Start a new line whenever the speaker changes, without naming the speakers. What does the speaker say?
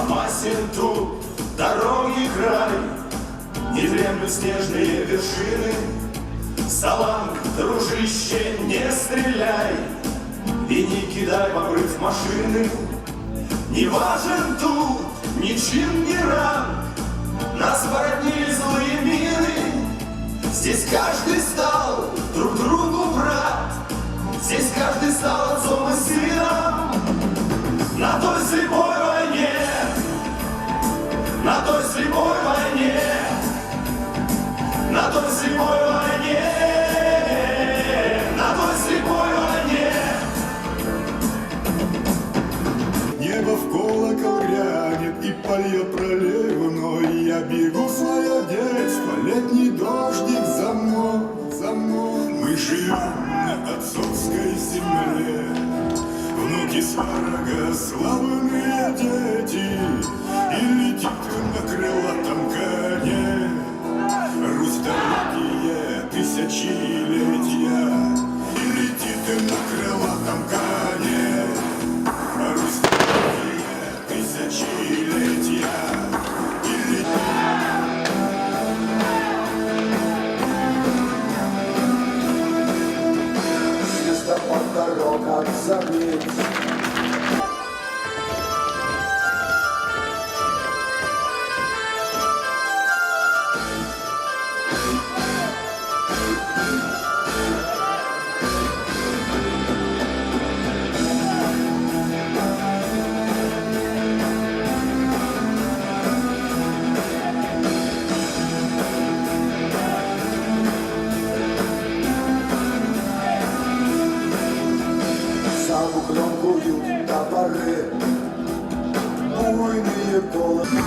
опасен тут дороги край, не дремлют снежные вершины. Салам, дружище, не стреляй и не кидай в обрыв машины. Не важен тут ни чин, ни ранг, нас породнили злые мины. Здесь каждый стал друг другу брат, здесь каждый стал отцом и сыном. На той слепой войне, на той слепой войне, на той слепой войне, на той слепой войне.
Небо в колокол грянет и польет проливной. Я бегу в свое детство, летний дождик за мной, за мной. Мы живем на отцовской земле, внуки сварога, славные дети. И летит на крылатом коне Русь далекие тысячелетия. И летит на крылатом коне Русь далекие тысячелетия. И летит.
Звездопад дорог отзовет. За углом куют топоры, буйные головы.